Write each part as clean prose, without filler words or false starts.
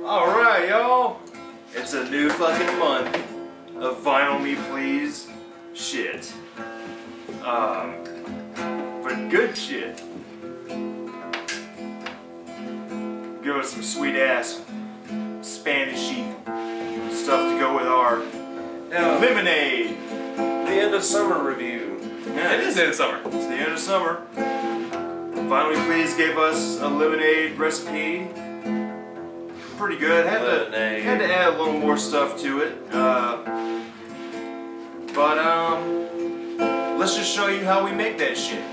Alright, y'all. It's a new fucking month of Vinyl Me Please shit. But good shit. Give us some sweet ass Spanish-y stuff to go with our lemonade. The end of summer review. Yeah, it is the end of summer. It's the end of summer. Vinyl Me Please gave us a lemonade recipe. Pretty good. Had to add a little more stuff to it. Let's just show you how we make that shit.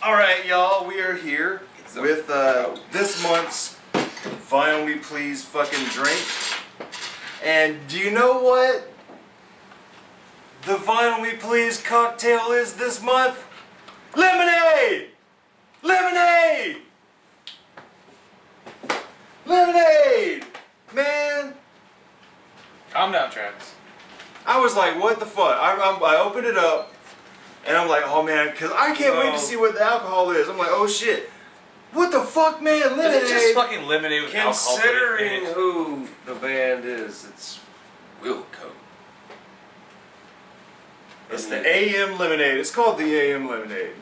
Alright, y'all, we are here with this month's Vinyl Me Please fucking drink. And do you know what the Vinyl Me Please cocktail is this month? Lemonade! Lemonade! Lemonade! Man! Calm down, Travis. I was like, what the fuck? I opened it up, and I'm like, oh man, because I can't wait to see what the alcohol is. I'm like, oh shit. What the fuck, man? Lemonade? Is it just fucking lemonade with alcohol? Considering who the band is, it's Wilco. It's the AM Lemonade. It's called the AM Lemonade.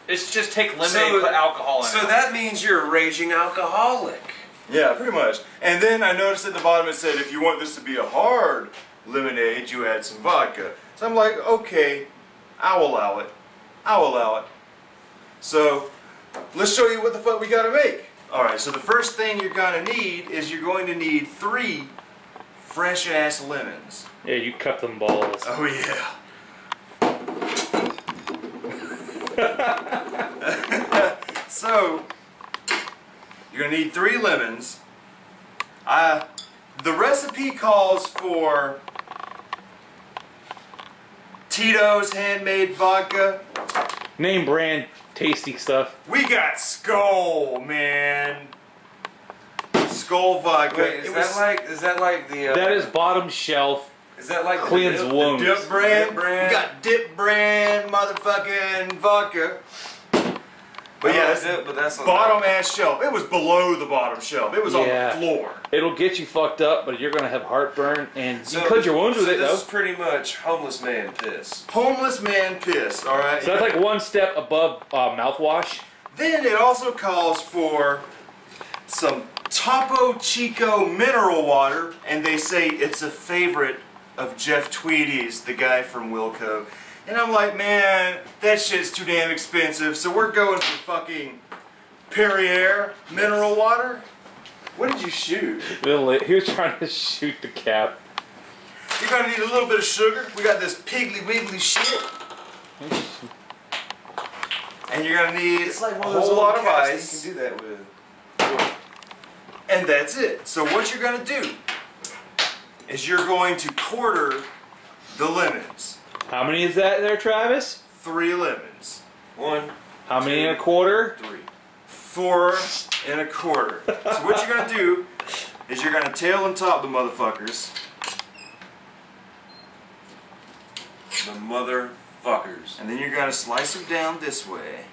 It's just take lemonade and put alcohol in it. So that means you're a raging alcoholic. Yeah, pretty much. And then I noticed at the bottom it said if you want this to be a hard lemonade, you add some vodka. So I'm like, okay, I'll allow it. I'll allow it. So let's show you what the fuck we gotta make. Alright, so the first thing you're gonna need is you're going to need 3 fresh ass lemons. Yeah, you cut them balls. Oh yeah. So you're gonna need 3 lemons. The recipe calls for Tito's handmade vodka. Name brand, tasty stuff. We got Skull, man. Skull vodka. Wait, is that like the? That is bottom shelf. Is that like Cleans the wounds. Dip brand. Dip brand. We got Dip brand motherfucking vodka. But yeah, that's bottom ass shelf. It was below the bottom shelf. It was on the floor. It'll get you fucked up, but you're gonna have heartburn, and you cleanse your wounds with it, This though. is pretty much homeless man piss. Homeless man piss. All right. So that's like one step above mouthwash. Then it also calls for some Topo Chico mineral water, and they say it's a favorite of Jeff Tweedy's, the guy from Wilco. And I'm like, man, that shit's too damn expensive, so we're going for fucking Perrier mineral water. What did you shoot? He was trying to shoot the cap. You're gonna need a little bit of sugar. We got this piggly wiggly shit. And you're gonna need a whole lot of ice. You can do that with. And that's it. So what you're gonna do is you're going to quarter the lemons. How many is that there, Travis? 3 lemons. 1. How many in a quarter? 3. 4 1/4. So what you're gonna do is you're gonna tail and top the motherfuckers. The motherfuckers. And then you're gonna slice them down this way.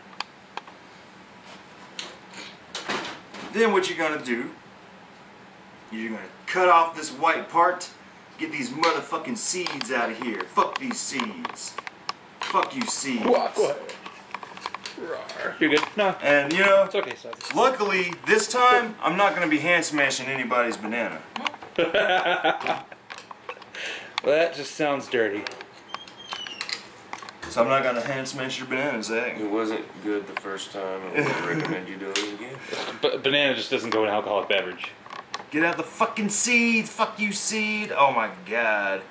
Then what you're gonna do is you're gonna cut off this white part. Get these motherfucking seeds out of here. Fuck these seeds. Fuck you seeds. What? You're good. No. And you know, It's okay, son. luckily this time I'm not gonna be hand smashing anybody's banana. Well, that just sounds dirty. So I'm not gonna hand smash your banana, Zach. It wasn't good the first time. I would recommend you do it again. But banana just doesn't go in alcoholic beverage. Get out the fucking seeds. Fuck you, seed. Oh my god.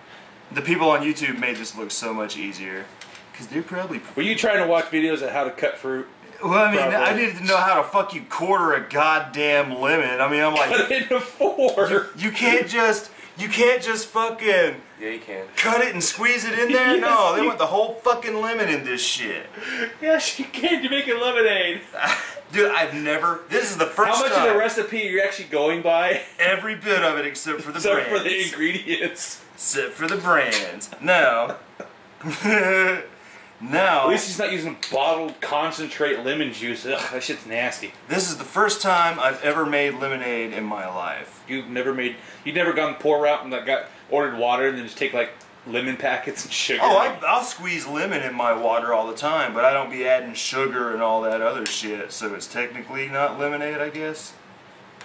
The people on YouTube made this look so much easier. Because they're probably... Were you trying to watch videos of how to cut fruit? Well, I mean, Probably. I needed to know how to fuck you quarter a goddamn lemon. I mean, I'm like... Cut it into 4. You can't just fucking... Yeah, you can. cut it and squeeze it in there? Yes, No, they you- want the whole fucking lemon in this shit. Yes, you can. You're making lemonade. Dude, I've never... This is the first How much time. of the recipe you're actually going by? Every bit of it except for the Except brands. for the ingredients. Except for the brands. Now, Now, At least he's not using bottled concentrate lemon juice. Ugh, that shit's nasty. this is the first time I've ever made lemonade in my life. You've never gone the pour route and got ordered water and then just take like lemon packets and sugar. Oh, I'll squeeze lemon in my water all the time, but I don't be adding sugar and all that other shit, so it's technically not lemonade, I guess.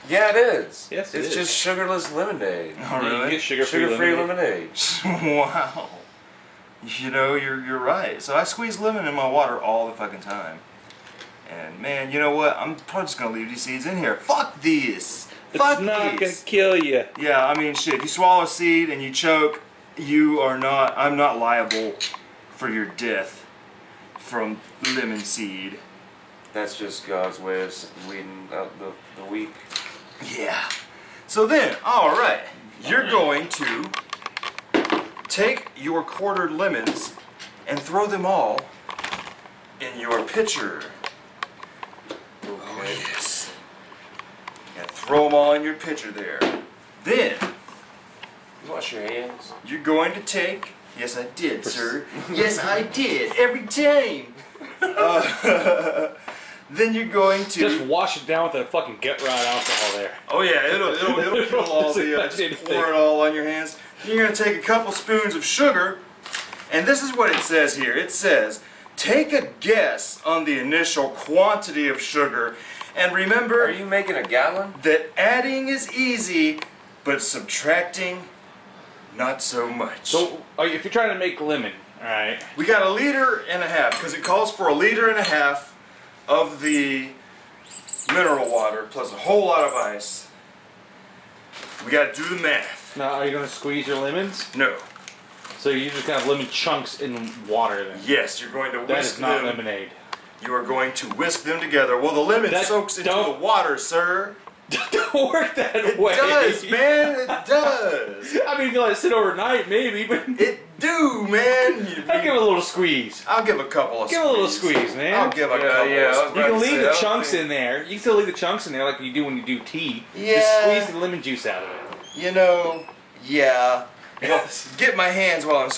Yeah, it is. Yes, it it's is. just sugarless lemonade. Oh, Yeah, you really? can get sugar-free Sugar-free lemonade. lemonade. Wow. You know, you're right. So I squeeze lemon in my water all the fucking time. And man, you know what? I'm probably just gonna leave these seeds in here. Fuck these. Fuck It's not these. gonna kill you. Yeah, I mean, shit. If you swallow a seed and you choke, you are not. I'm not liable for your death from lemon seed. That's just God's way of weeding out the weak. Yeah. So then, all right, you're going to take your quartered lemons and throw them all in your pitcher. Oh, yes. Yeah, throw them all in your pitcher there. Then, Wash your hands. you're going to take... Yes, I did, sir. Yes, I did. Every time. Then you're going to... Just wash it down with that fucking get right alcohol there. Oh yeah, it'll kill all the... just pour it all on your hands. You're going to take a couple spoons of sugar, and this is what it says here. It says, take a guess on the initial quantity of sugar, and remember... Are you making a gallon? that adding is easy, but subtracting, not so much. So, if you're trying to make lemon, alright, We got 1.5 liters, because it calls for 1.5 liters of the mineral water, plus a whole lot of ice. We got to do the math. now are you going to squeeze your lemons? No. So you're just going to have lemon chunks in water then? Yes, you're going to That whisk is not them. lemonade. You are going to whisk them together. Well, the lemon That soaks into the don't- water, sir. Don't work that It way. does, man. It does. I mean, if you let it sit overnight, maybe, but It do, man. I'll give it a little squeeze. I'll give a couple of Give it a little squeeze, man. I'll give a Yeah, couple yeah, of I was You about can to leave say, the I don't chunks think- in there. You can still leave the chunks in there like you do when you do tea. Yeah. Just squeeze the lemon juice out of it. You know, yeah. Get my hands while I'm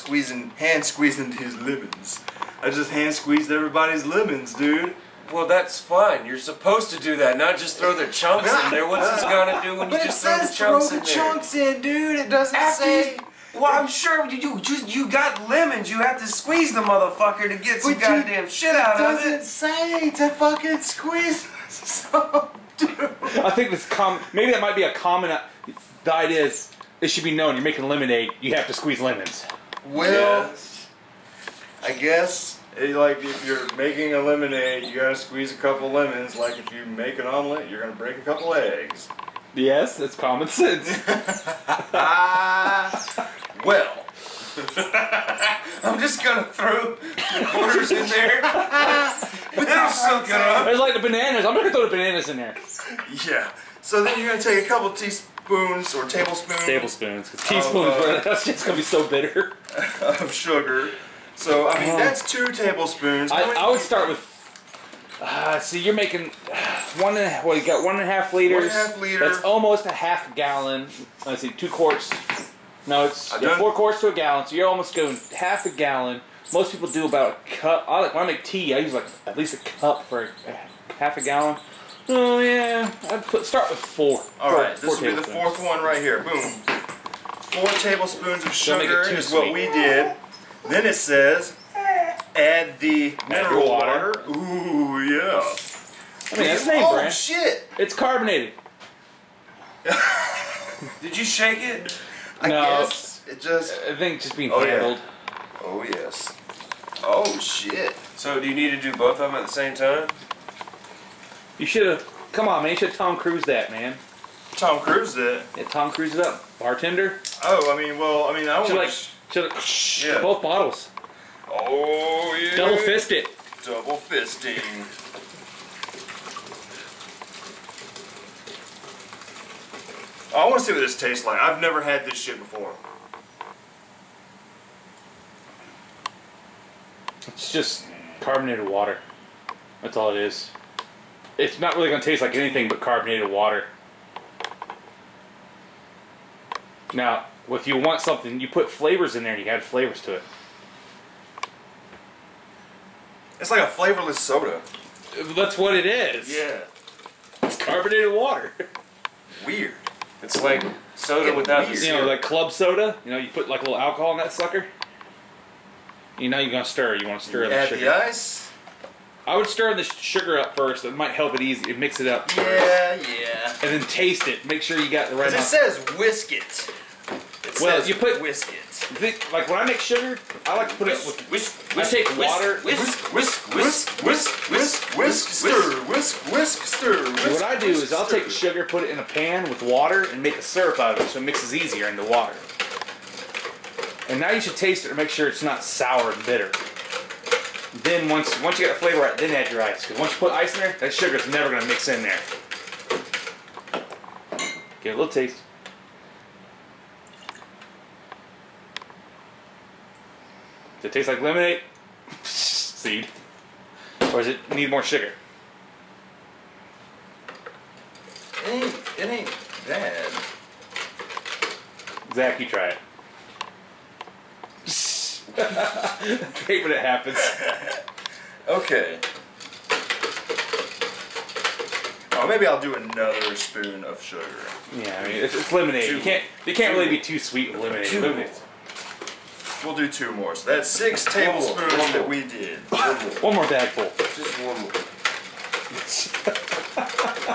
hand squeezing these lemons. I just hand squeezed everybody's lemons, dude. Well, that's fine. You're supposed to do that, not just throw the chunks in there. What's this gonna do when you But it just throw the says chunks throw in the there? chunks in, dude. It doesn't After say. well, I'm sure you got lemons. You have to squeeze the motherfucker to get some But you- goddamn shit out of Doesn't it. say to fucking squeeze some, dude. I think this maybe that might be a common. The idea is it should be known. You're making lemonade. You have to squeeze lemons. Well, Yes. I guess like if you're making a lemonade, you gotta squeeze a couple lemons. Like if you make an omelet, you're gonna break a couple eggs. Yes, that's common sense. Well, I'm just gonna throw the quarters in there. But it'll soak it up. There's like the bananas. I'm gonna throw the bananas in there. yeah. So then you're gonna take a couple teaspoons or tablespoons Tablespoons. 'Cause teaspoons. That's just gonna be so bitter. of sugar. So I mean that's 2 tablespoons. How many I would do you start think? with. See, you're making you got 1.5 liters. 1.5 liter. That's almost a half gallon. Let's see, 2 quarts. No, it's I've done- 4 quarts to a gallon. So you're almost going half a gallon. Most people do about a cup. When I make tea, I use like at least a cup for half a gallon. Oh yeah, start with 4. All right, this four will be the tablespoons. 4th one right here. Boom. 4 tablespoons of Don't make it sugar too is what sweet. we did. Then it says add the mineral your water. water. Ooh yeah. I mean, that's name Oh brand. shit! It's carbonated. Did you shake it? I No. guess it just. I think it's just being Oh, yeah. handled. Oh yes. Oh shit. So do you need to do both of them at the same time? You should have. Come on, man. You should have Tom Cruise that, man. Tom Cruise did. Yeah, Tom Cruise it up. Bartender. Oh, I Should want. Yeah. both bottles. Oh yeah. Double fist it. Double fisting. I want to see what this tastes like. I've never had this shit before. It's just carbonated water. That's all it is. It's not really going to taste like anything but carbonated water. Now, if you want something, you put flavors in there and you add flavors to it. It's like a flavorless soda. That's what it is. Yeah. It's carbonated water. Weird. It's like soda Getting without the weird. You know, syrup. like club soda. You know, you put like a little alcohol in that sucker. You know, you're gonna stir. You want to stir the Add sugar. the ice. I would stir the sugar up first. It might help it easy. It mix it up. First. Yeah. And then taste it. Make sure you got the right Because amount. it says whisk it. It Well, says you put- whisk it. Like when I make sugar, I like to put it with. Whisk, I take water. Whisk, stir. What I do is I'll take the sugar, put it in a pan with water, and make a syrup out of it so it mixes easier into water. And now you should taste it to make sure it's not sour and bitter. Then once you get the flavor right, then add your ice. Because once you put ice in there, that sugar's never going to mix in there. Give it a little taste. Does it taste like lemonade? Seed. Or does it need more sugar? It ain't bad. Zach, you try it. Hate when it happens. Okay. Oh, maybe I'll do another spoon of sugar. Yeah, I mean it's lemonade. You can't really be too sweet with lemonade. Lemonade's- We'll do 2 more. So that's 6 tablespoons that we did. One more bag full. Just one more.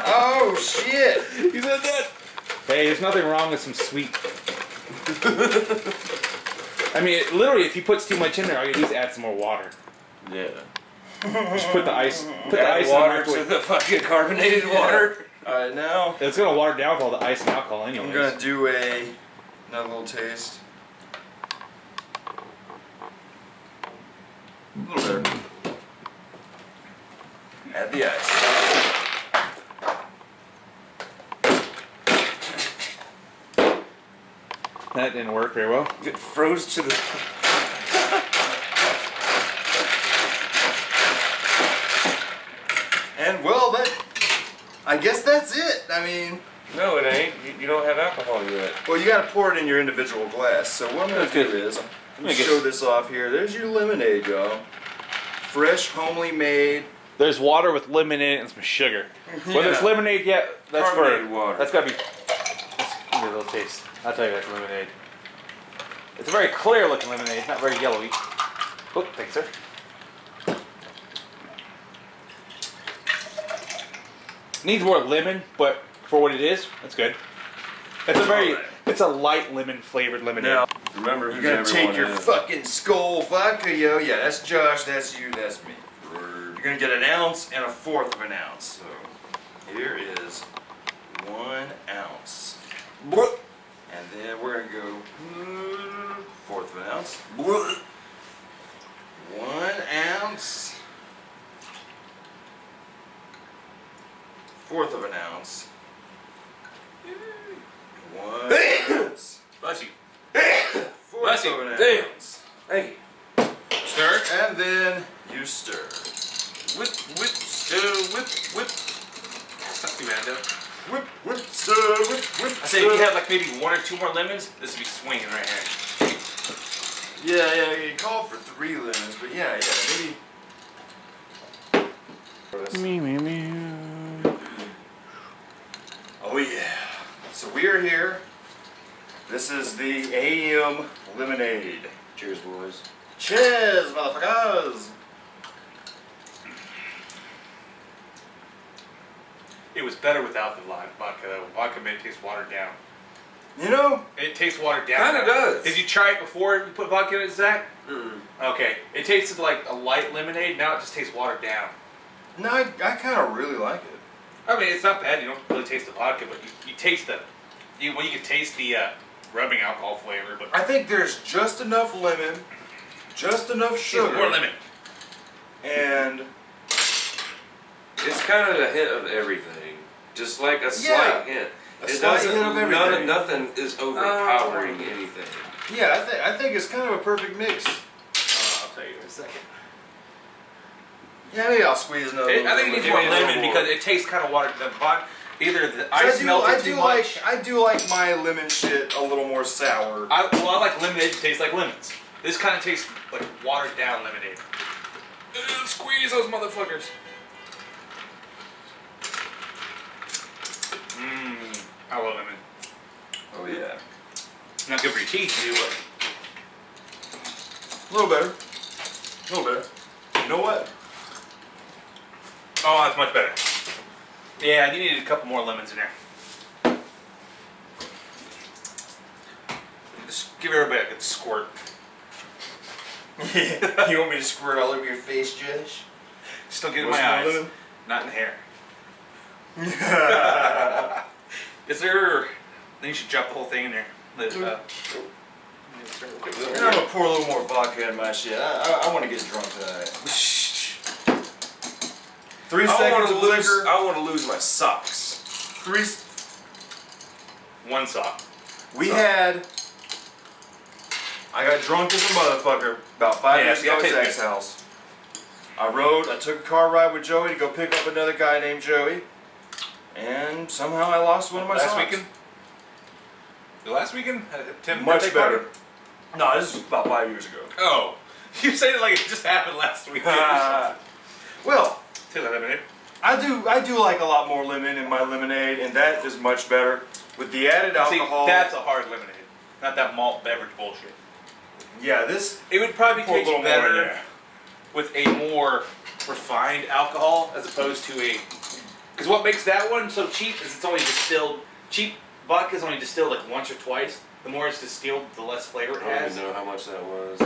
Oh shit! You said that. Hey, there's nothing wrong with some sweet. I mean, literally, if you put too much in there, all you do is add some more water. Yeah. Just put the ice. Put the Add ice water in to the microwave. the fucking carbonated water. Alright, now It's gonna water down with all the ice and alcohol anyway. I'm gonna do another little taste. A little better. Add the ice. That didn't work very well. It froze to the. And well, I guess that's it. I mean, No, it ain't. You don't have alcohol yet. well, you gotta pour it in your individual glass. So what I'm gonna do is, I'm gonna show this off here. There's your lemonade, y'all. Fresh, homely made. There's water with lemon in it and some sugar. Whether it's lemonade yet, that's Carbonated for water. That's gotta be. Let's give it a little taste. I'll tell you that's lemonade. It's a very clear looking lemonade, not very yellowy. Oh, thanks, sir. Needs more lemon, but for what it is, that's good. It's a light lemon flavored lemonade. Now, remember You who gotta everyone take your is. fucking Skull vodka, yo. Yeah, that's Josh, that's you, that's me. You're gonna get 1 ounce and 1/4 of an ounce. So here is 1 ounce. And then we're gonna go 1/4 of an ounce. 1 ounce. 1/4 of an ounce. 1 ounce. Bless you. 1/4 Bless you. of an Damn. ounce. Hey, Stir. And then you stir. whip, whip. It's not too bad though. Whip, stir, whip, I say if you have like maybe 1 or 2 more lemons, this would be swinging right here. Yeah, you called for 3 lemons, but yeah, maybe. Oh yeah. So we are here. This is the AM lemonade. Cheers, boys. Cheers, motherfuckers! It was better without the vodka though. Vodka made it taste watered down. You know, It tastes watered down. Kinda does. Did you try it before you put vodka in it, Zach? Mm. Okay. It tasted like a light lemonade. Now it just tastes watered down. no, I kind of really like it. I mean, it's not bad. You don't really taste the vodka, but you taste the. You can taste the rubbing alcohol flavor, but I think there's just enough lemon, just enough sugar, more lemon. and It's kind of a hint of everything. Just like a slight Yeah. hint. A It slight doesn't. hint of everything. Nothing is overpowering anything. yeah, I think it's kind of a perfect mix. I'll tell you in a second. Yeah, maybe I'll squeeze another. I think it needs Give more me a little lemon more. because it tastes kind of watered. The vodka, either the So ice melted too much. I do like my lemon shit a little more sour. I like lemonade to taste like lemons. This kind of tastes like watered down lemonade. Squeeze those motherfuckers. I love lemon. Oh yeah. Not good for your teeth, too, but A little better. A little better. You know what? oh, that's much better. Yeah, you needed a couple more lemons in there. Just give everybody a good squirt. Yeah. You want me to squirt all over your face, Josh? Still get in What's my my eyes, lemon? not in the hair. Is there? Then you should drop the whole thing in there. And I'm gonna pour a little more vodka in my shit. I want to get drunk tonight. 3 seconds of liquor. I want to lose my socks. 3. One sock. We had. I got drunk as a motherfucker about 5 years ago at Zach's house. I took a car ride with Joey to go pick up another guy named Joey. And somehow I lost one of my socks. Last weekend? The last weekend? Tim Much birthday better. party? No, this was about 5 years ago. Oh. You saying it like it just happened last weekend. Well, Take that lemonade. I do like a lot more lemon in my lemonade, and that is much better. With the added alcohol. See, that's a hard lemonade. Not that malt beverage bullshit. Yeah, this. It would probably Pour a taste little more in better there. with a more refined alcohol as opposed to a. Because what makes that one so cheap is it's only distilled. Cheap vodka is only distilled like once or twice. The more it's distilled, the less flavor it I don't has. even know how much that was.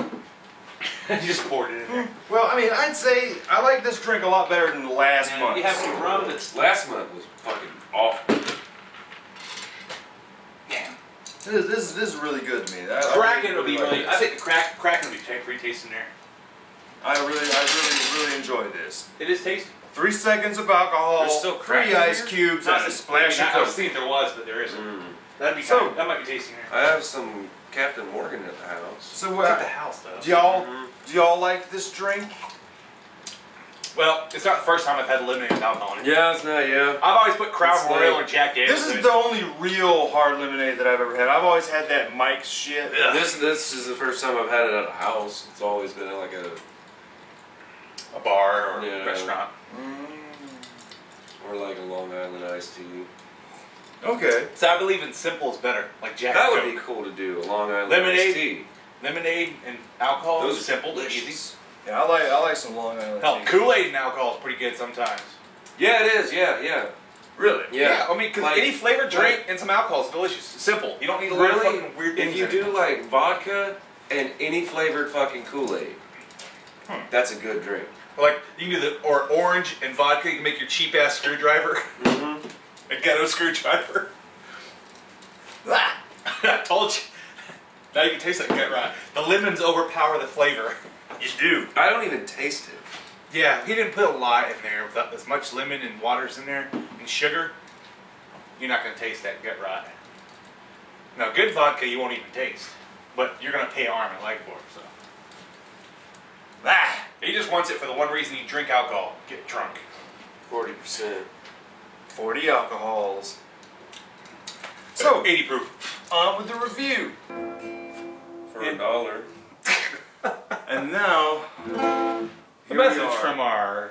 You just poured it in there. Well, I mean, I'd say I like this drink a lot better than the last And month. you have some rum that's. Last month was fucking awful. Yeah. This is really good to me. Kraken would be like really. this. I think Kraken would be pretty tasty in there. I really enjoyed this. It is tasty. 3 seconds of alcohol, There's still 3 Kraken ice here? cubes, and a splash of I was Coke. thinking there was, but there isn't. That'd be So- that might be tasty in there. I have some Captain Morgan at the house. So It's at the house though. do y'all like this drink? Well, it's not the first time I've had lemonade with alcohol in it. Yeah, it's not. Yeah. I've always put Crown It's Royal like- and Jack Daniels. This in is it. the only real hard lemonade that I've ever had. I've always had that Mike's shit. Ugh. This is the first time I've had it at a house. It's always been at like a bar or Yeah. restaurant. or like a Long Island iced tea. Okay. So I believe in simple is better, like Jack. That would Coke. be cool to do. A Long Island Lemonade. iced tea. Lemonade and alcohol. Those is are simple, delicious. easy. Yeah, I like some Long Island. Hell, tea. Kool-Aid and alcohol is pretty good sometimes. Yeah, it is. Yeah. Really? Yeah. I mean, because Like- any flavored drink and some alcohol is delicious. It's simple. You don't need a lot of Really, fucking weird things. if you in do it. like vodka and any flavored fucking Kool-Aid, that's a good drink. Like you can do or orange and vodka. You can make your cheap ass screwdriver, a ghetto screwdriver. I told you. Now you can taste that gut right. The lemons overpower the flavor. You do. I don't even taste it. Yeah, he didn't put a lot in there. Without as much lemon and water's in there and sugar, you're not gonna taste that gut rot. Now, good vodka you won't even taste, but you're gonna pay arm and leg for it. So he just wants it for the one reason you drink alcohol: get drunk. 40%. 40 alcohols. So, 80 proof. on with the review. For $1. And now, A here message we are. from our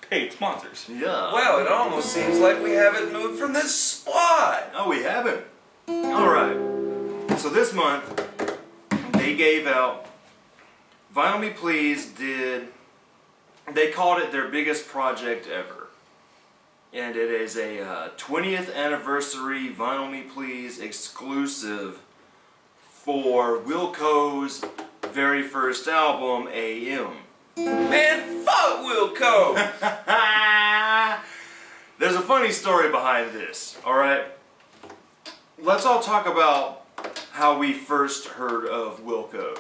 paid sponsors. Yeah. Well, it almost seems like we haven't moved from this spot. No, we haven't. All right. So this month, they gave out. Vinyl Me Please did. They called it their biggest project ever, and it is a 20th anniversary Vinyl Me Please exclusive for Wilco's very first album, AM. Man, fuck Wilco. There's a funny story behind this, alright? Let's all talk about how we first heard of Wilco.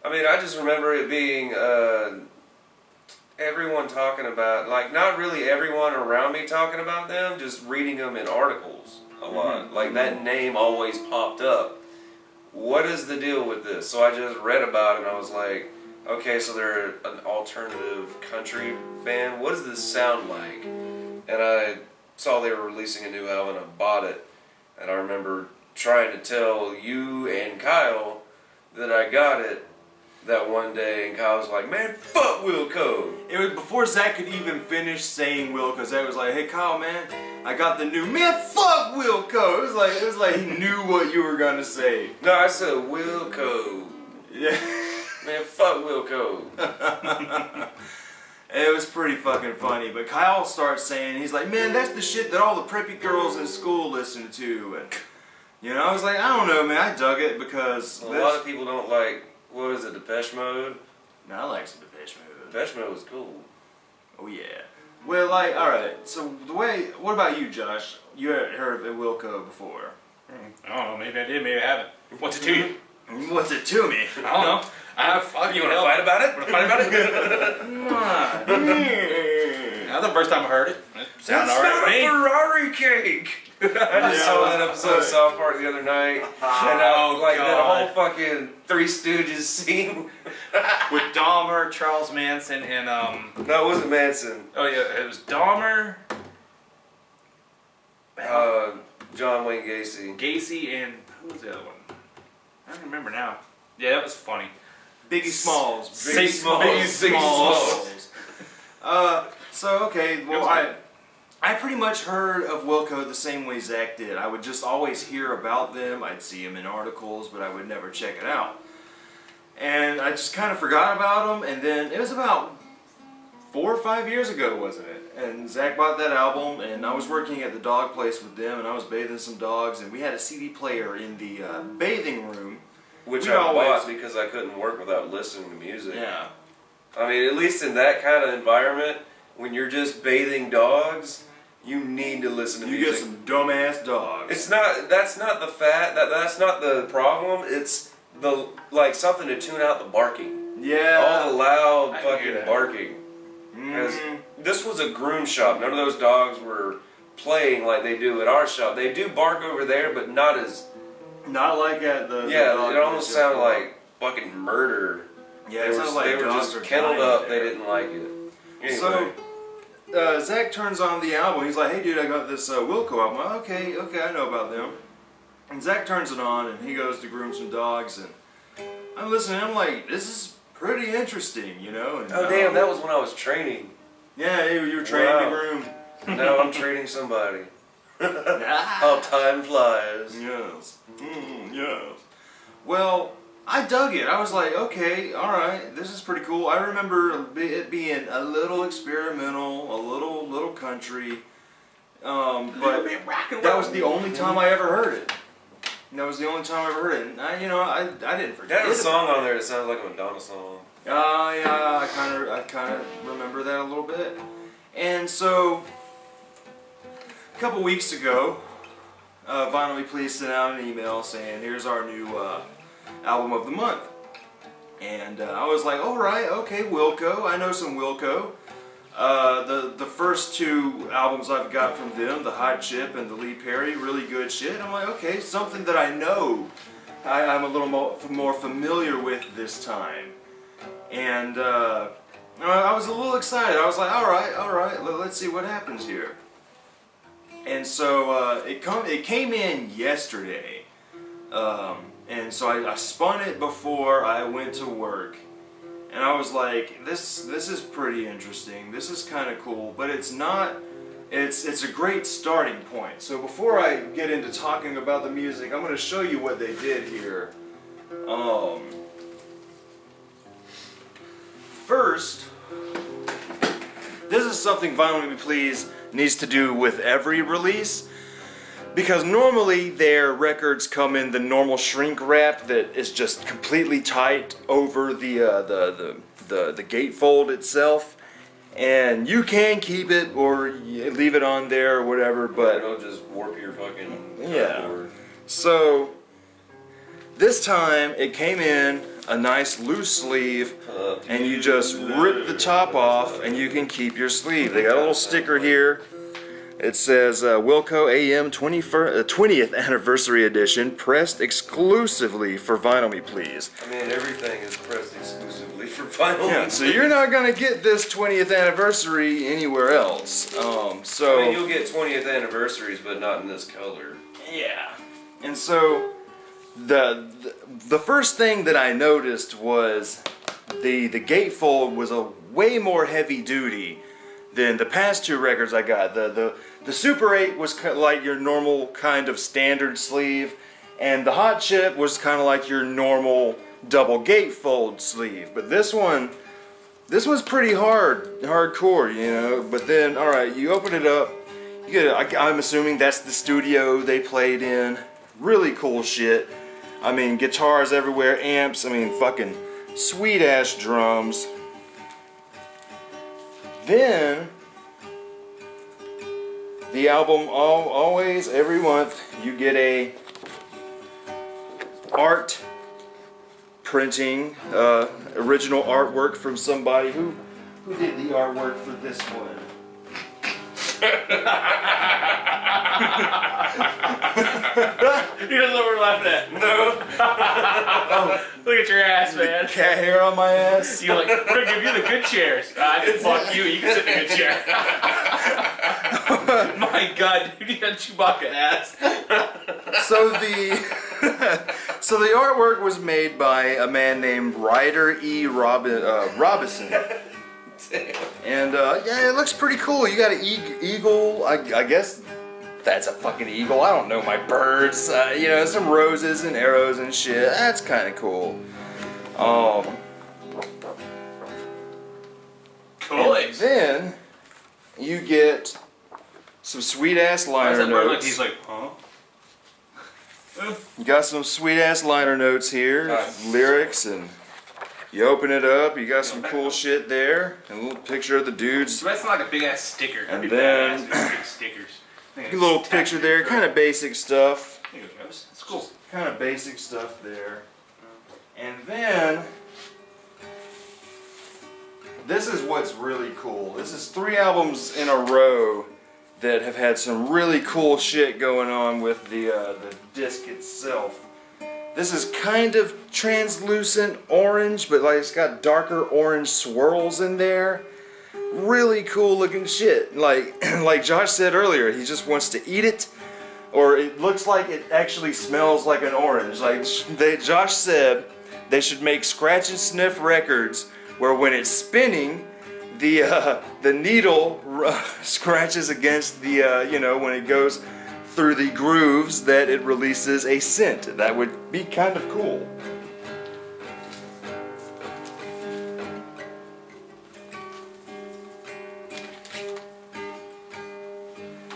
I mean, I just remember it being everyone talking about, like, not really everyone around me talking about them, just reading them in articles a lot. Like, that name always popped up. What is the deal with this? So I just read about it and I was like, okay, so they're an alternative country band. What does this sound like? And I saw they were releasing a new album and I bought it. And I remember trying to tell you and Kyle that I got it that one day, and Kyle was like, "Man, fuck Wilco." It was before Zach could even finish saying Wilco. Zach was like, "Hey Kyle, man, I got the new man. Fuck Wilco." It was like he knew what you were gonna say. No, I said Wilco. Yeah. Man, fuck Wilco. It was pretty fucking funny. But Kyle starts saying, he's like, "Man, that's the shit that all the preppy girls in school listen to." And you know, I was like, I don't know, man. I dug it because A lot of people don't like, what is it, Depeche Mode? No, I like some Depeche Mode. Depeche Mode was cool. Oh yeah. Well, like, all right. So the way, what about you, Josh? You heard of Wilco before? I don't know. Maybe I did. Maybe I haven't. What's it to you? What's it to me? I don't know. I have fucking. You want to fight about it? Want to fight about it? That's the first time I heard it. It sounded That's alright not to me. a Ferrari cake. I just saw that episode of South Park the other night, and like that whole fucking Three Stooges scene. With Dahmer, Charles Manson, and No, it wasn't Manson. oh yeah, it was Dahmer, John Wayne Gacy. Gacy, and who was the other one? I don't remember now. Yeah, that was funny. Biggie Smalls. Biggie Smalls. Biggie Smalls. So okay, well I pretty much heard of Wilco the same way Zach did. I would just always hear about them. I'd see them in articles, but I would never check it out. And I just kind of forgot about them. And then it was about 4 or 5 years ago, wasn't it? And Zach bought that album, and I was working at the dog place with them, and I was bathing some dogs, and we had a CD player in the bathing room. Which We I always- bought because I couldn't work without listening to music. Yeah. I mean, at least in that kind of environment, when you're just bathing dogs, you need to listen to You music. get some dumbass dogs. It's not. That's not the that's not the problem. It's the like something to tune out the barking. Yeah. All the loud I can hear fucking that. barking. 'Cause Mhm. this was a groom shop. None of those dogs were playing like they do at our shop. They do bark over there, but not as. Not like at the Yeah, the dog it almost place. sounded like fucking murder. Yeah, They it were, sounded like they were dogs just are kenneled dying up. there. They didn't like it. Anyway. So Zach turns on the album. He's like, "Hey, dude, I got this Wilco album." I'm like, okay, I know about them. And Zach turns it on, and he goes to groom some dogs, and I'm listening. I'm like, "This is pretty interesting, you know." And, Oh damn, that was when I was training. Yeah, you were training to Wow. groom. Now I'm training somebody. Ah. How time flies. Yes. Yes. Well, I dug it. I was like, okay, all right, this is pretty cool. I remember it being a little experimental, a little country, but that was the only time I ever heard it. That was the only time I ever heard it. And I didn't forget. That has a it. song on there that sounds like a Madonna song. Yeah, I kind of remember that a little bit. And so, a couple weeks ago, Vinyl Me Please sent out an email saying, "Here's our new album of the month." And I was like, "All right, okay, Wilco. I know some Wilco." The first two albums I've got from them, the Hot Chip and the Lee Perry, really good shit. I'm like, okay, something that I know, I'm a little more familiar with this time. And I was a little excited. I was like, all right, let's see what happens here. And so it came in yesterday, and so I spun it before I went to work, and I was like, this is pretty interesting. This is kind of cool, but it's not. It's a great starting point. So before I get into talking about the music, I'm going to show you what they did here. First, this is something Vinyl Me Please needs to do with every release, because normally their records come in the normal shrink wrap that is just completely tight over the gatefold itself, and you can keep it or leave it on there or whatever, but It'll just warp your fucking Yeah. cardboard. so this time it came in a nice loose sleeve, and you just rip the top off and you can keep your sleeve. They got a little sticker here. It says Wilco AM 20th Anniversary Edition, pressed exclusively for Vinyl Me Please. I mean, everything is pressed exclusively for vinyl. Yeah, so you're not gonna get this 20th anniversary anywhere else. I mean, you'll get 20th anniversaries, but not in this color. Yeah. And so the first thing that I noticed was the gatefold was a way more heavy duty than the past two records I got. The Super 8 was like your normal kind of standard sleeve, and the Hot Chip was kind of like your normal double gatefold sleeve. But this one's pretty hardcore, you know. But then, all right, you open it up. You get. I'm assuming that's the studio they played in. Really cool shit. I mean, guitars everywhere, amps. I mean, fucking sweet ass drums. Then the album, always every month, you get a art printing, original artwork from somebody who did the artwork for this one. He doesn't know what we're laughing at. No. Look at your ass, man. Cat hair on my ass. You're like, we're gonna give you the good chairs. Fuck you. You can sit in a good chair. My God, dude, you got Chewbacca ass. So the artwork was made by a man named Ryder E. Robinson. And yeah, it looks pretty cool. You got an eagle. I guess that's a fucking eagle. I don't know my birds. You know, some roses and arrows and shit. That's kind of cool. Cool. And then you get some sweet ass liner notes. He's like, huh? You got some sweet ass liner notes here, lyrics, and you open it up. You got some cool shit there, and a little picture of the dudes. So that's like a big ass sticker. And then big stickers. a little picture there, kind of basic stuff. That's cool. Kind of basic stuff there. And then this is what's really cool. This is 3 albums in a row that have had some really cool shit going on with the disc itself. This is kind of translucent orange, but like it's got darker orange swirls in there. Really cool looking shit. Like Josh said earlier, he just wants to eat it, or it looks like it actually smells like an orange. Like Josh said, they should make scratch and sniff records where when it's spinning, the needle scratches against the you know, when it goes through the grooves, that it releases a scent. That would be kind of cool.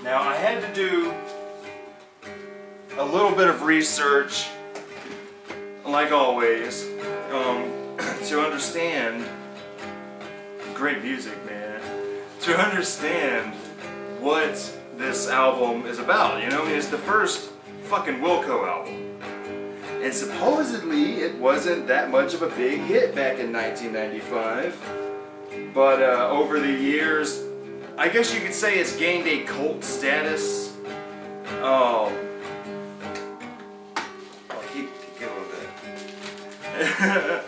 Now I had to do a little bit of research, like always, to understand great music, man. To understand what this album is about, you know? I mean, it's the first fucking Wilco album. And supposedly it wasn't that much of a big hit back in 1995. But over the years, I guess you could say it's gained a cult status. I'll keep going with that.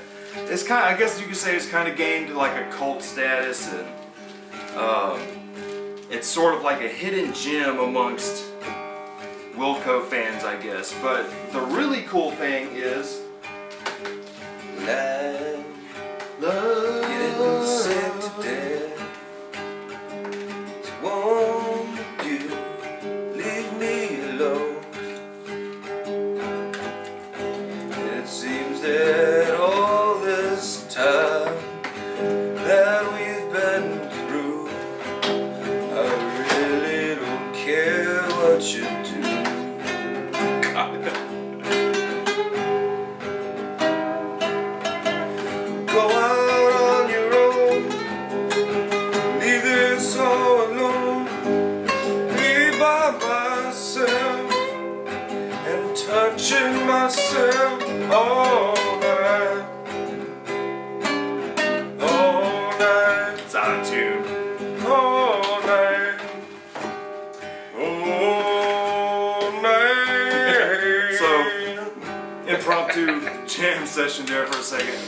It's kind of, I guess you could say it's kind of gained like a cult status, and it's sort of like a hidden gem amongst Wilco fans, I guess. But the really cool thing is, Love, getting sick to death. So won't you leave me alone? It seems that all this time that we've been through, I really don't care what you do. Go out on your own, leave this all alone, be by myself and touching myself all night, it's out of tune. all night, all night. So, impromptu jam session there for a second.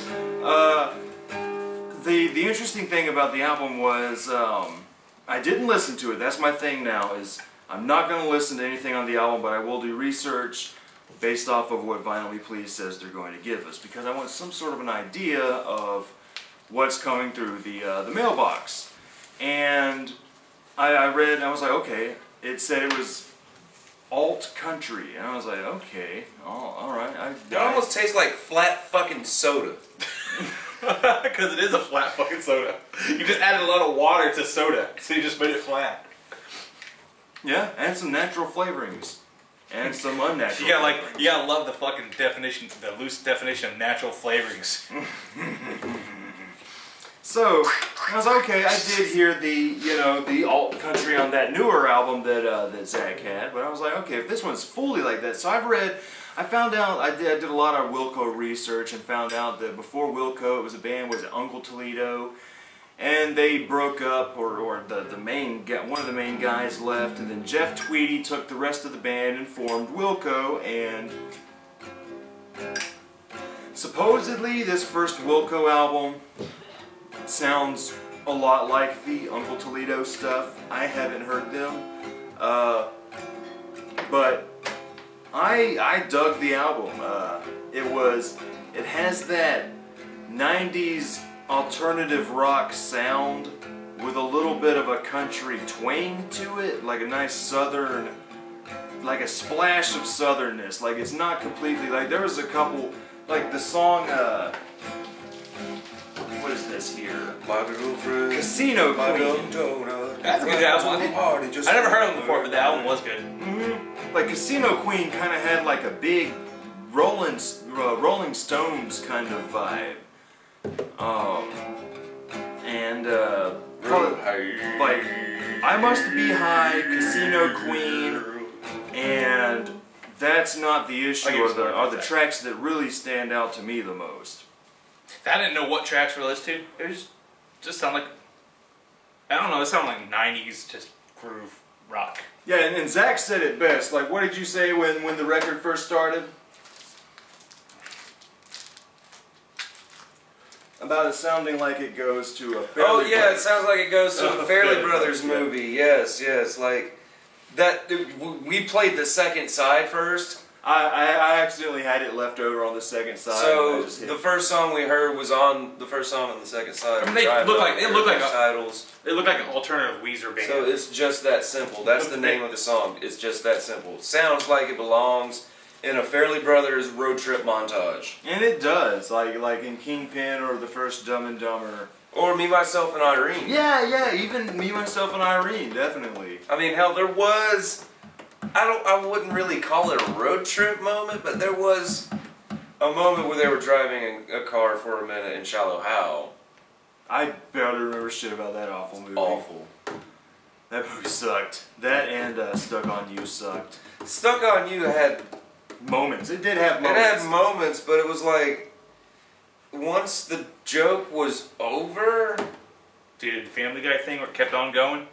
The interesting thing about the album was I didn't listen to it. That's my thing now, is I'm not going to listen to anything on the album, but I will do research based off of what Violently Pleased says they're going to give us, because I want some sort of an idea of what's coming through the mailbox. And I read, and I was like, okay. It said it was alt country, and I was like, okay, all right. It almost tastes like flat fucking soda. Because it is a flat fucking soda. You just added a lot of water to soda, so you just made it flat. Yeah, and some natural flavorings, and some unnatural. You gotta love the fucking definition, the loose definition of natural flavorings. So I was like, okay. I did hear the alt country on that newer album that Zach had, but I was like, okay, if this one's fully like that. So I found out, I did a lot of Wilco research and found out that before Wilco, it was a band, was it Uncle Toledo, and they broke up, or the main one of the main guys left, and then Jeff Tweedy took the rest of the band and formed Wilco, and supposedly this first Wilco album sounds a lot like the Uncle Toledo stuff. I haven't heard them, but I dug the album. It has that 90s alternative rock sound with a little bit of a country twang to it, like a nice southern, like a splash of southernness. Like it's not completely, like there was a couple, like the song, what is this here? My girlfriend, Casino my Queen. donut. That's a good album. I never heard of them before, but the album was good. Mm-hmm. Like Casino Queen kind of had like a big Rolling Stones kind of vibe. Like I Must Be High, Casino Queen, and That's Not the Issue are the tracks that really stand out to me the most. I didn't know what tracks were listed to. It was just sound like, I don't know, it sounded like 90s just groove rock. Yeah, and Zach said it best. Like, what did you say when the record first started? About it sounding like it goes to a Fairly Oh yeah, Brothers. it sounds like it goes to a Fairly Fairly Brothers Brothers, yeah. movie. Yes, like that. We played the second side first. I accidentally had it left over on the second side. So and I just hit the it. first song we heard was on the first song on the second side. I mean, they look like titles. They look like an alternative Weezer band. So it's just that simple. That's the name of the song. It's just that simple. Sounds like it belongs in a Fairly Brothers road trip montage. And it does, like in Kingpin or the first Dumb and Dumber. Or Me, Myself, and Irene. Yeah, even Me, Myself, and Irene, definitely. I mean, hell, there was. I wouldn't really call it a road trip moment, but there was a moment where they were driving a car for a minute in Shallow Hal. I barely remember shit about that awful movie. Awful. That movie sucked. That and Stuck on You sucked. Stuck on You had Moments. It did have it moments. had moments, but it was like once the joke was over. Dude, the Family Guy thing where it kept on going.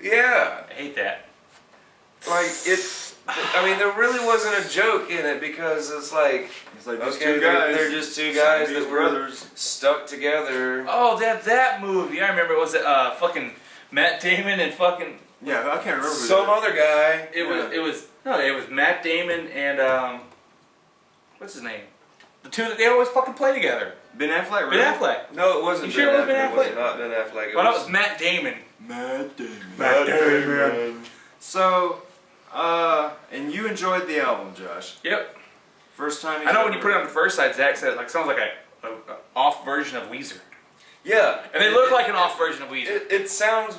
Yeah, I hate that. like it. I mean, there really wasn't a joke in it because it's like It's like okay, two guys. they're just two guys Siamese that were brothers. stuck together. Oh, that movie. I remember. Was it fucking Matt Damon and fucking? Yeah, I can't remember. Some other guy. It was Matt Damon and what's his name? The two that they always fucking play together. Ben Affleck, really? Ben Affleck. No, it wasn't. You sure it was Ben It was Affleck? not Ben Affleck. Well, that was Matt Damon. Matt Damon. Matt Damon. So, and you enjoyed the album, Josh. Yep. First time. I know when you put it on the first side, Zach said it sounds like a off version of Weezer. Yeah, And they look like an off version of Weezer. It sounds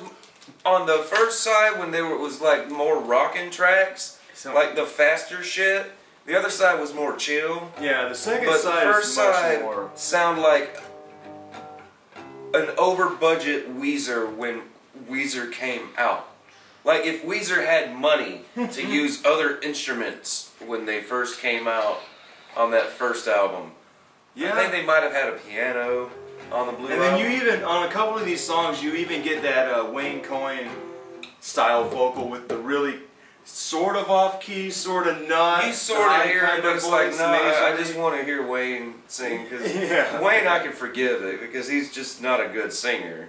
on the first side when it was like more rockin' tracks, like the faster shit. The other side was more chill. Yeah, the second But the side first is much side more. sound like an over budget Weezer when Weezer came out. Like if Weezer had money to use other instruments when they first came out on that first album. Yeah. I think they might have had a piano on the blue And then album. you even, on a couple of these songs, you even get that Wayne Coyne style vocal with the really sort of off key, sort of not. You sort of high hear kind it, but of it's like, voice, no, I nasally. just want to hear Wayne sing. Because Yeah. Wayne, I can forgive it because he's just not a good singer.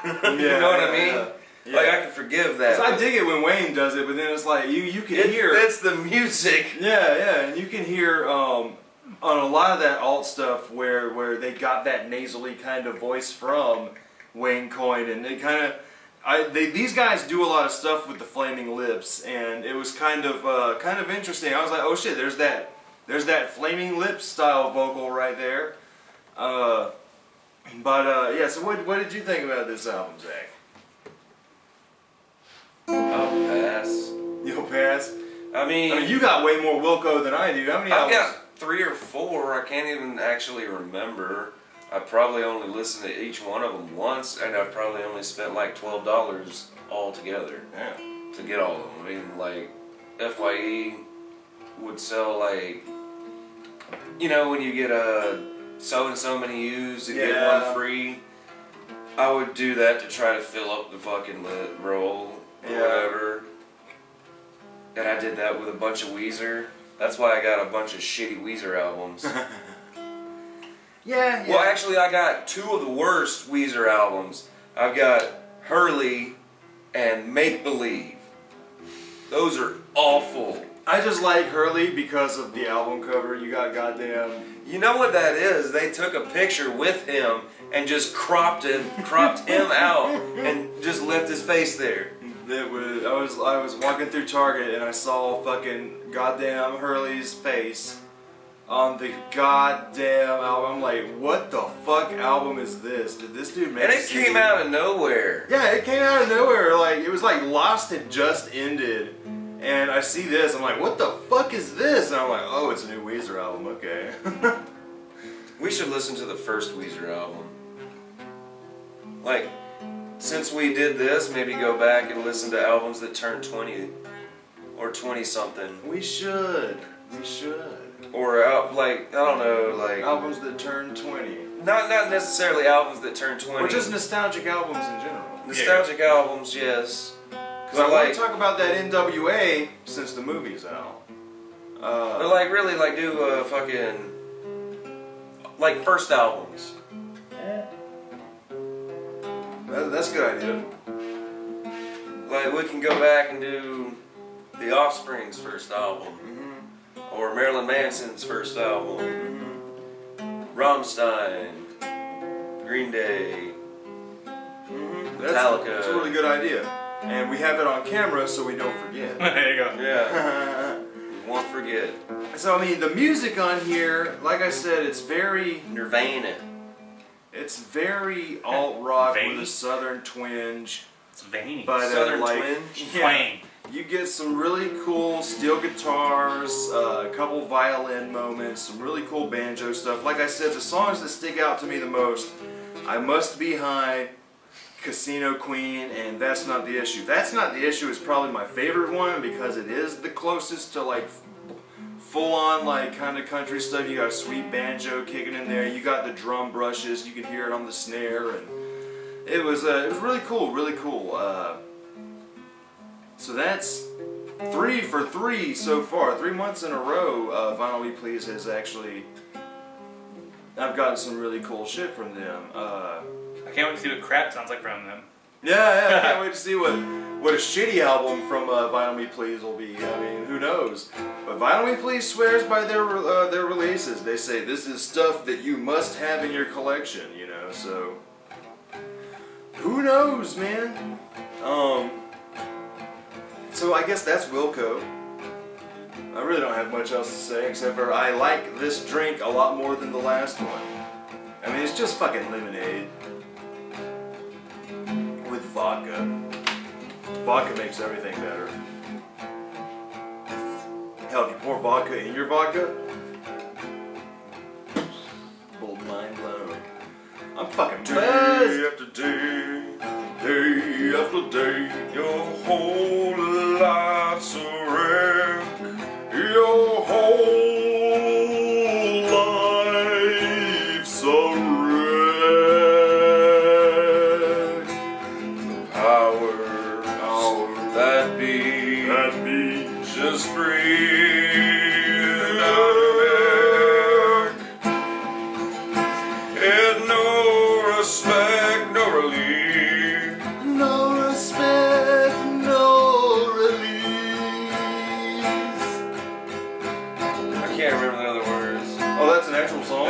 You Yeah, know what I yeah, mean? yeah. Like, I can forgive that. 'Cause I dig it when Wayne does it, but then it's like, you can hear. It's the music. Yeah, and you can hear on a lot of that alt stuff where they got that nasally kind of voice from Wayne Coyne, and they kind of these guys do a lot of stuff with the Flaming Lips, and it was kind of interesting. I was like, oh shit, there's that Flaming Lips style vocal right there. Yeah. So what did you think about this album, Zach? I'll pass. You'll pass. I mean, you got way more Wilco than I do. How many I've albums? got 3 or 4. I can't even actually remember. I probably only listened to each one of them once, and I've probably only spent like $12 altogether Yeah. to get all of them. I mean, like, FYE would sell like, you know, when you get so and so many used and get one free. I would do that to try to fill up the fucking roll or whatever. And I did that with a bunch of Weezer. That's why I got a bunch of shitty Weezer albums. Yeah. Well, actually, I got 2 of the worst Weezer albums. I've got Hurley and Make Believe. Those are awful. I just like Hurley because of the album cover. You got goddamn. You know what that is? They took a picture with him and just cropped him out and just left his face there. I was walking through Target and I saw fucking goddamn Hurley's face on the goddamn album. I'm like, what the fuck album is this? Did this dude make? And it came out of nowhere. Yeah, it came out of nowhere. Like it was like Lost had just ended, and I see this. I'm like, what the fuck is this? And I'm like, oh, it's a new Weezer album. Okay. We should listen to the first Weezer album. Like, since we did this, maybe go back and listen to albums that turned 20 or 20 something. We should. Or like, I don't know, like Albums that turn 20. not necessarily albums that turn 20. Or just nostalgic albums in general. nostalgic albums, yes. Because I want to talk about that NWA since the movie's out. But like really like do fucking like first albums. That's a good idea. Like we can go back and do the Offspring's first album, or Marilyn Manson's first album, Rammstein, Green Day, Metallica. That's a really good idea. And we have it on camera so we don't forget. There you go. Yeah, we won't forget. So I mean, the music on here, like I said, it's very Nirvana. It's very alt rock with Veiny. a southern twinge. It's veiny. But Southern like, twinge? yeah, Twang. you get some really cool steel guitars, a couple violin moments, some really cool banjo stuff. Like I said, the songs that stick out to me the most, I Must Be High, Casino Queen, and That's Not the Issue. That's Not the Issue is probably my favorite one because it is the closest to like full-on like kind of country stuff. You got a sweet banjo kicking in there. You got the drum brushes. You can hear it on the snare, and it was really cool, really cool. So that's 3 for 3 so far. 3 months in a row. Vinyl Me Please has actually. I've gotten some really cool shit from them. I can't wait to see what crap sounds like from them. Yeah, I can't wait to see what a shitty album from Vinyl Me Please will be. I mean, who knows? But Vinyl Me Please swears by their releases. They say this is stuff that you must have in your collection, you know. So who knows, man? So I guess that's Wilco. I really don't have much else to say except for I like this drink a lot more than the last one. I mean, it's just fucking lemonade. With vodka. Vodka makes everything better. Hell, if you pour vodka in your vodka, bold mind blown. I'm fucking buzzed. Day after day, day after day, your whole life's a wreck. Your whole life's a wreck. Power That be just breathe out of it. And no respect, no relief. no respect, no release. I can't remember the other words. Oh, an actual song?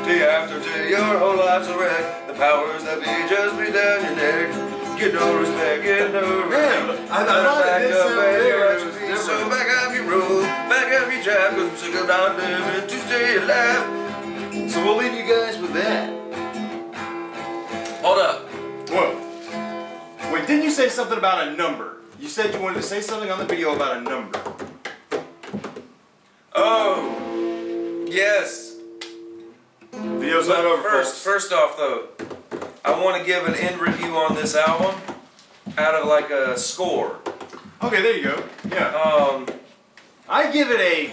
Day after day, your whole life's a wreck. The powers that be just breathe down your neck. Get no respect, get no respect. I thought it did sound very different. So back up your road, back up your job, 'cause I'm sick of not living to stay alive. So we'll leave you guys with that. Hold up. Whoa. Wait, didn't you say something about a number? You said you wanted to say something on the video about a number. Oh, yes. Video's not over, folks. First off though, I want to give an end review on this album out of like a score. Okay, there you go. Yeah. I give it a.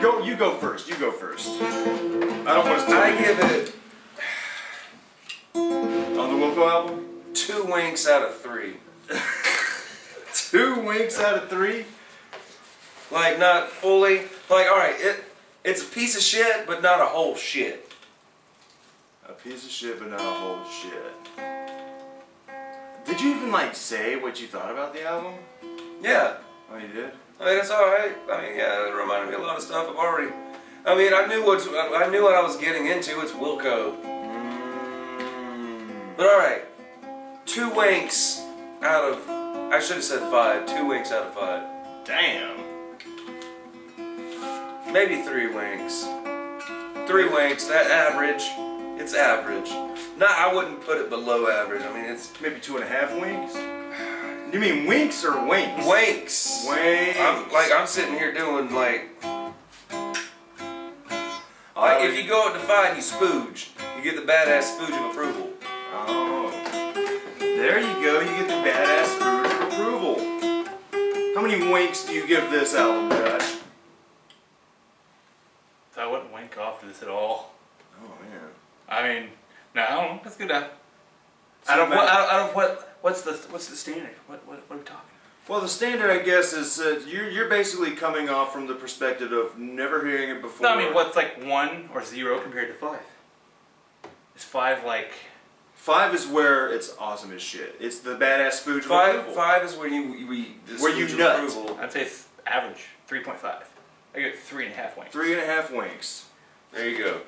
Go. You go first. You go first. I don't want to. I give it On the Wilco album. 2 winks out of 3. 2 winks out of 3. Like not fully. Like all right, it's a piece of shit, but not a whole shit. A piece of shit, but not a whole shit. Did you even like say what you thought about the album? Yeah. Oh, you did. I mean, it's all right. I mean, yeah, it reminded me of a lot of stuff I've already. I mean, I knew what I was getting into. It's Wilco. But all right, 2 winks out of. I should have said 5. 2 winks out of 5. Damn. Maybe 3 winks. 3 winks. That average. It's average. I wouldn't put it below average. I mean, it's Maybe 2.5 winks. You mean winks or winks? winks. Winks. I'm sitting here doing like if you go up to 5, you spooge. You get the badass spooge of approval. Oh. There you go. You get the badass spooge of approval. How many winks do you give this album, Josh? So I wouldn't wink off this at all. Oh man. I mean, no, that's good. Out So of what's the standard? What are we talking? Well, the standard, I guess, is you're basically coming off from the perspective of never hearing it before. No, I mean, what's like 1 or 0 compared to 5? Is 5 like? 5 is where it's awesome as shit. It's the badass spooge of 5 approval. is when you Where you spooge of nut. approval. I'd say it's average 3.5. I give it 3.5 winks. 3.5 winks. There you go.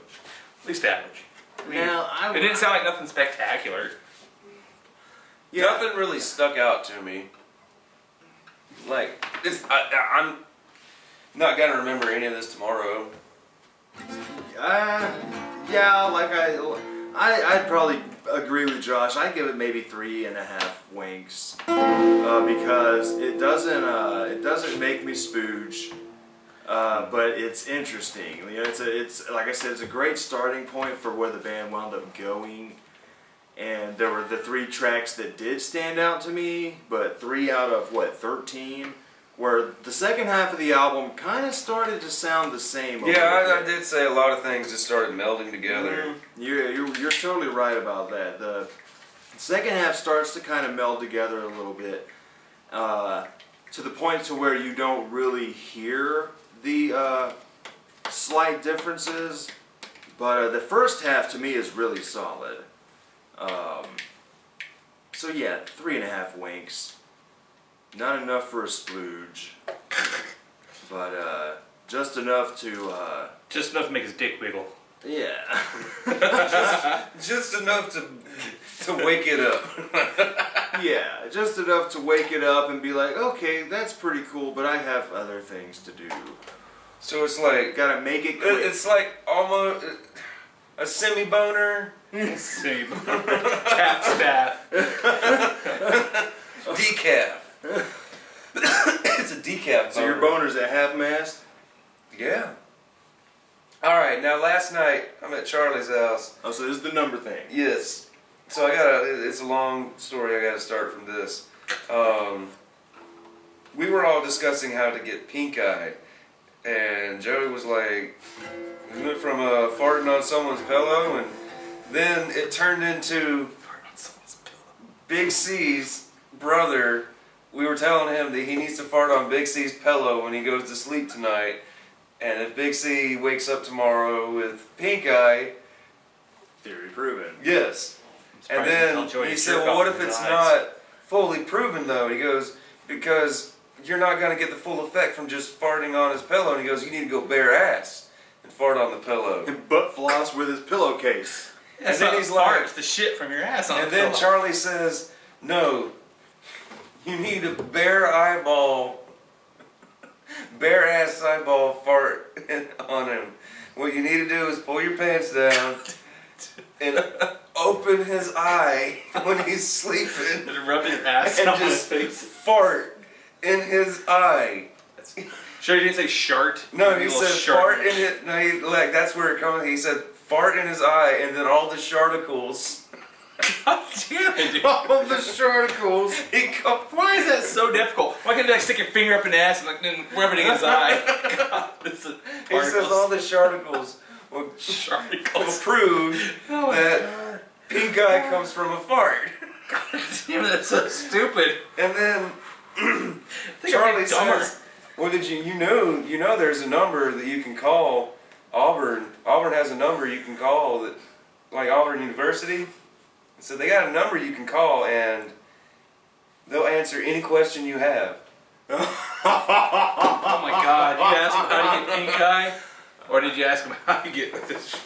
At least average. I mean, Now, it didn't sound like nothing spectacular. Yeah. Nothing really stuck out to me. Like I'm not gonna remember any of this tomorrow. Yeah, like I'd probably agree with Josh. I give it maybe 3.5 winks because it doesn't make me spooge, but it's interesting. You know, it's like I said, it's a great starting point for where the band wound up going. And there were the 3 tracks that did stand out to me, but 3 out of 13, where the second half of the album kind of started to sound the same. Yeah, I did say a lot of things just started melding together. You're totally right about that. The second half starts to kind of meld together a little bit, to the point to where you don't really hear the slight differences. But the first half to me is really solid. So yeah, 3.5 winks. Not enough for a splooge, but just enough to Just enough to make his dick wiggle. yeah. Just enough to wake it up. Yeah, just enough to wake it up and be like, okay, that's pretty cool, but I have other things to do. So it's like Gotta make it quick. it's like almost a semi-boner. Same. Cap staff. Decaf. It's a decaf. So your boner's at half mast? Yeah. All right. Now last night I'm at Charlie's house. Oh, so this is the number thing. Yes. So it's a long story. I gotta start from this. We were all discussing how to get pink eye, and Joey was like, we went from farting on someone's pillow, and then it turned into Big C's brother. We were telling him that he needs to fart on Big C's pillow when he goes to sleep tonight, and if Big C wakes up tomorrow with pink eye, Theory proven. yes. And then he said, well, what if it's not fully proven though. He goes, because you're not gonna get the full effect from just farting on his pillow. And he goes, you need to go bare ass and fart on the pillow. And butt floss with his pillowcase. That's then not he's a fart, like- it's the shit from your ass on And the then pillow. Charlie says, no, you need a bare ass eyeball fart on him. What you need to do is pull your pants down and open his eye when he's sleeping Just rub your ass and on his just face. fart in his eye. Sure, you didn't say shart? No, You he little said shart. fart in it. No, like that's where it comes. He said fart in his eye, and then all the sharticles. God damn it, dude. All the sharticles. He go, Why is that so difficult? Why can't you like stick your finger up in the ass and like then rub it in his eye? God, this is he says all the sharticles will sharticles. prove Oh my that God. pink eye comes from a fart. Damn, that's so stupid. And then I think Charlie I'm dumber. says, "Well, did you know there's a number that you can call Auburn. Auburn has a number you can call that, like Auburn University. So they got a number you can call and they'll answer any question you have." Oh my God! Did you ask him how to get pink eye, or did you ask him how to get with this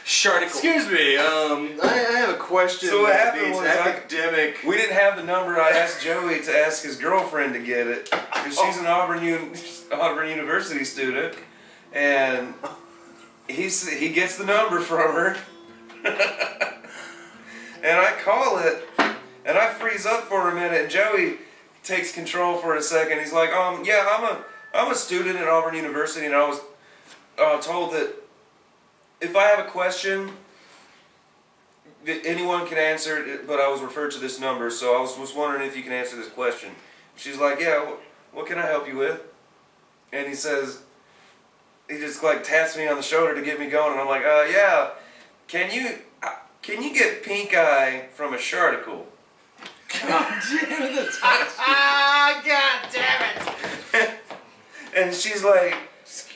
sharticle? Excuse me, I have a question. So what that happened needs was academic. We didn't have the number. I asked Joey to ask his girlfriend to get it because she's an Auburn University student, and he gets the number from her, and I call it, and I freeze up for a minute, and Joey takes control for a second. He's like, yeah, I'm a student at Auburn University, and I was told that if I have a question, anyone can answer it, but I was referred to this number, so I was wondering if you can answer this question. She's like, yeah, what can I help you with? And he says, he just like taps me on the shoulder to get me going, and I'm like, yeah, can you get pink eye from a sharticle? God damn it! That's God damn it! And she's like,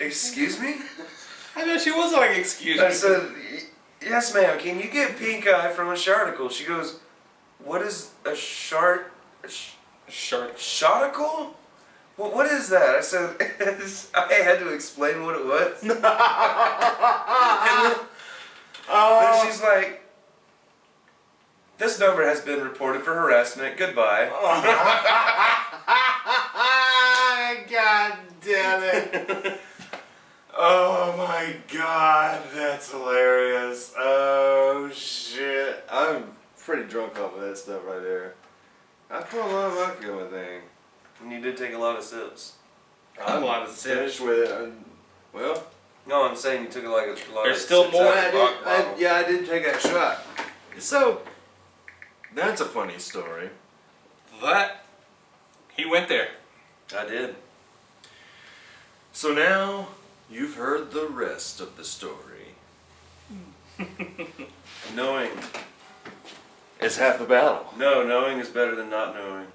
excuse me? I know she was like, excuse me. I said, yes ma'am, can you get pink eye from a sharticle? She goes, what is a Shark. Shotticle? Well, what is that? I said, I had to explain what it was. Then she's like, this number has been reported for harassment. Goodbye. God damn it! Oh my God, that's hilarious. Oh shit, I'm pretty drunk off of that stuff right there. I put a lot of vodka in my thing. And you did take a lot of sips. I'm a lot of Finished with it. Well, No, I'm saying you took like a lot There's of still sips more. out of the vodka bottle. yeah, I did take that shot. So, that's a funny story. That he went there. I did. So now you've heard the rest of the story. Knowing. It's half the battle. No, knowing is better than not knowing.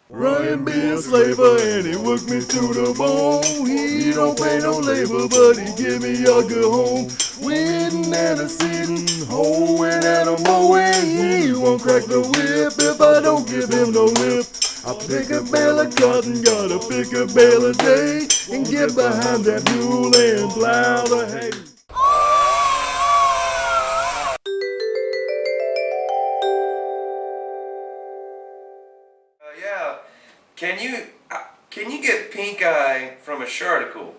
Ryan be a slaver and he worked me to the bone. He don't pay no labor, but he give me a good home. Weeding and a seeding, hoeing and a mowing. He won't crack the whip if I don't give him no lip. I pick a bale of cotton, gotta pick a bale a day, and get behind that mule and plow the hay. Yeah, can you get pink eye from a sharticle?